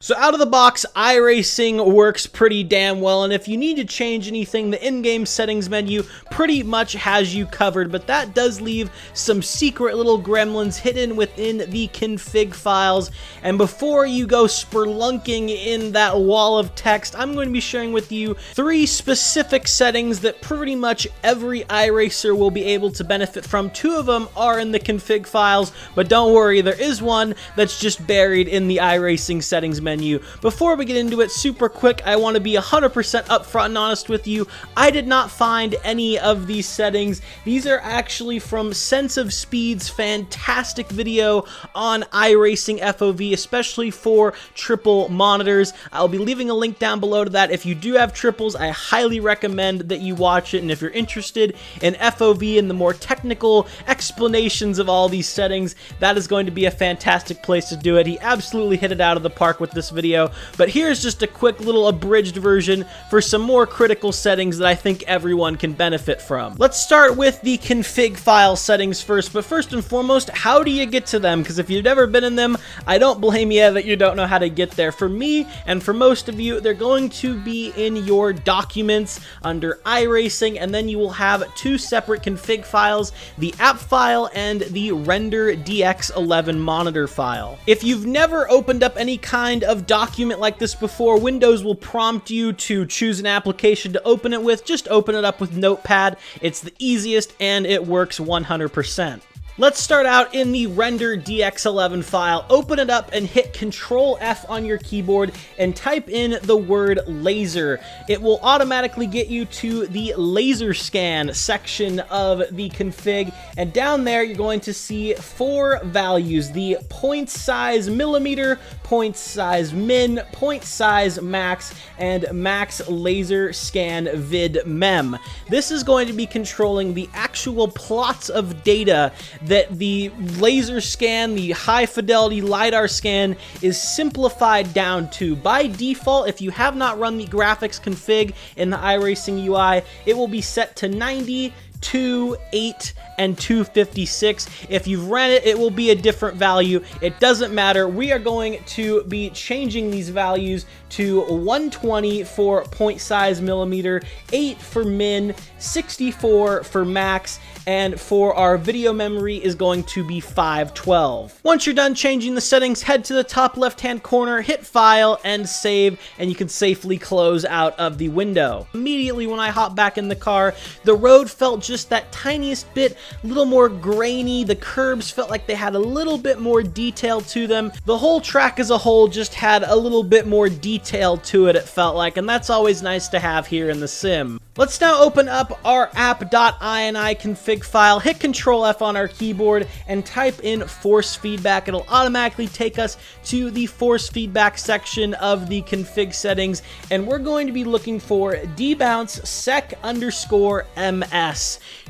So out of the box, iRacing works pretty damn well, and if you need to change anything, the in-game settings menu pretty much has you covered, but that does leave some secret little gremlins hidden within the config files. And before you go spelunking in that wall of text, I'm going to be sharing with you 3 specific settings that pretty much every iRacer will be able to benefit from. 2 of them are in the config files, but don't worry, there is one that's just buried in the iRacing settings menu. Before we get into it, super quick, I want to be 100% upfront and honest with you. I did not find any of these settings. These are actually from Sense of Speed's fantastic video on iRacing FOV, especially for triple monitors. I'll be leaving a link down below to that. If you do have triples, I highly recommend that you watch it, and if you're interested in FOV and the more technical explanations of all these settings, that is going to be a fantastic place to do it. He absolutely hit it out of the park with this video, but here's just a quick little abridged version for some more critical settings that I think everyone can benefit from. Let's start with the config file settings first, but first and foremost, how do you get to them? Because if you've never been in them, I don't blame you that you don't know how to get there. For me, and for most of you, they're going to be in your documents under iRacing, and then you will have 2 separate config files, the app file and the render DX11 monitor file. If you've never opened up any kind of document like this before, Windows will prompt you to choose an application to open it with. Just open it up with Notepad. It's the easiest and it works 100%. Let's start out in the render DX11 file. Open it up and hit Control F on your keyboard and type in the word laser. It will automatically get you to the laser scan section of the config, and down there you're going to see 4 values: the point size millimeter, point size min, point size max, and max laser scan vid mem. This is going to be controlling the actual plots of data that the laser scan, the high fidelity LiDAR scan, is simplified down to. By default, if you have not run the graphics config in the iRacing UI, it will be set to 90, 2, 8, and 256. If you've ran it, it will be a different value. It doesn't matter. We are going to be changing these values to 120 for point size millimeter, 8 for min, 64 for max, and for our video memory is going to be 512. Once you're done changing the settings, head to the top left-hand corner, hit File, and Save, and you can safely close out of the window. Immediately when I hopped back in the car, the road felt just that tiniest bit, a little more grainy. The curbs felt like they had a little bit more detail to them. The whole track as a whole just had a little bit more detail to it felt like, and that's always nice to have here in the sim. Let's now open up our app.ini config file, hit Control F on our keyboard, and type in force feedback. It'll automatically take us to the force feedback section of the config settings, and we're going to be looking for debounce sec_ms.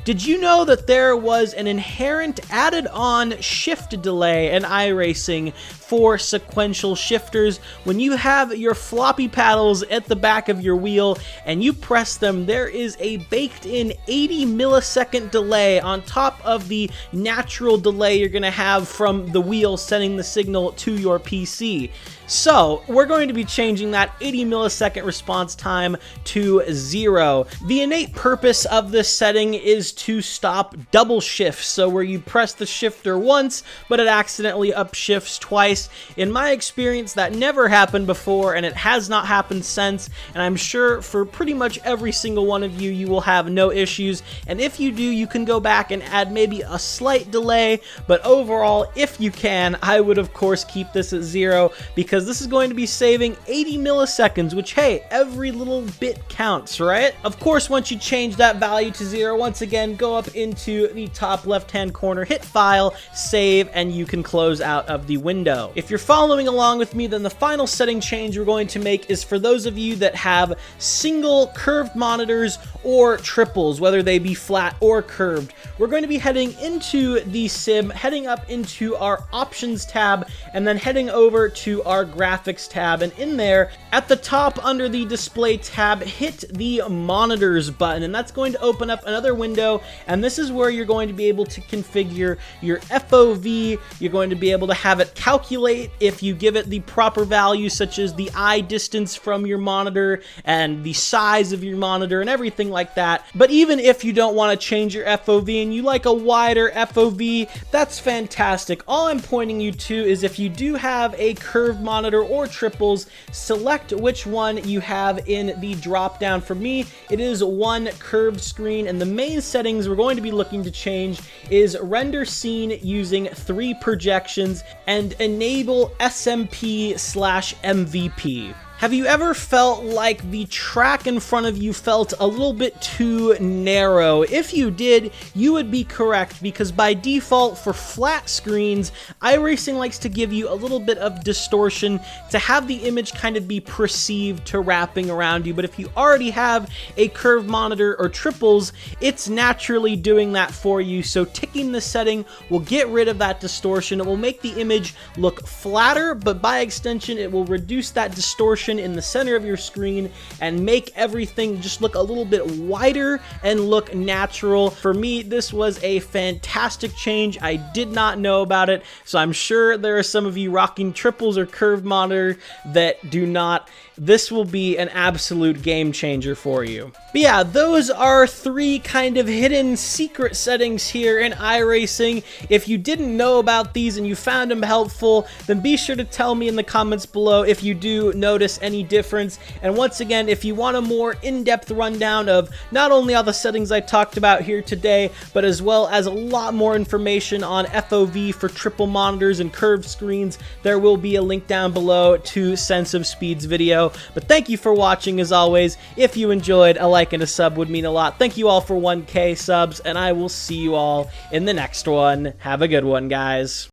Did you know that there was an inherent added-on shift delay in iRacing for sequential shifters? When you have your floppy paddles at the back of your wheel and you press them, there is a baked-in 80 millisecond delay on top of the natural delay you're going to have from the wheel sending the signal to your PC. So we're going to be changing that 80 millisecond response time to 0. The innate purpose of this setting is to stop double shifts, so where you press the shifter once but it accidentally upshifts twice. In my experience, that never happened before, and it has not happened since, and I'm sure for pretty much every single one of you, you will have no issues. And if you do, you can go back and add maybe a slight delay, but overall, if you can, I would of course keep this at 0, because this is going to be saving 80 milliseconds, which, hey, every little bit counts, right? Of course, once you change that value to 0, once again, go up into the top left-hand corner, hit File, Save, and you can close out of the window. If you're following along with me, then the final setting change we're going to make is for those of you that have single curved monitors or triples, whether they be flat or curved. We're going to be heading into the sim, heading up into our Options tab, and then heading over to our graphics tab, and in there, at the top under the display tab, hit the monitors button, and that's going to open up another window, and this is where you're going to be able to configure your FOV. You're going to be able to have it calculate if you give it the proper values, such as the eye distance from your monitor and the size of your monitor and everything like that. But even if you don't want to change your FOV and you like a wider FOV, that's fantastic. All I'm pointing you to is if you do have a curved monitor or triples, select which one you have in the drop down. For me, it is one curved screen, and the main settings we're going to be looking to change is render scene using 3 projections and enable SMP/MVP. Have you ever felt like the track in front of you felt a little bit too narrow? If you did, you would be correct, because by default for flat screens, iRacing likes to give you a little bit of distortion to have the image kind of be perceived to wrapping around you. But if you already have a curved monitor or triples, it's naturally doing that for you. So ticking the setting will get rid of that distortion. It will make the image look flatter, but by extension, it will reduce that distortion in the center of your screen and make everything just look a little bit wider and look natural. For me, this was a fantastic change. I did not know about it, so I'm sure there are some of you rocking triples or curved monitor that do not. This will be an absolute game changer for you. But yeah, those are 3 kind of hidden secret settings here in iRacing. If you didn't know about these and you found them helpful, then be sure to tell me in the comments below if you do notice any difference. And once again, if you want a more in-depth rundown of not only all the settings I talked about here today, but as well as a lot more information on FOV for triple monitors and curved screens, there will be a link down below to Sense of Speed's video. But thank you for watching as always. If you enjoyed, a like and a sub would mean a lot. Thank you all for 1K subs, and I will see you all in the next one. Have a good one, guys.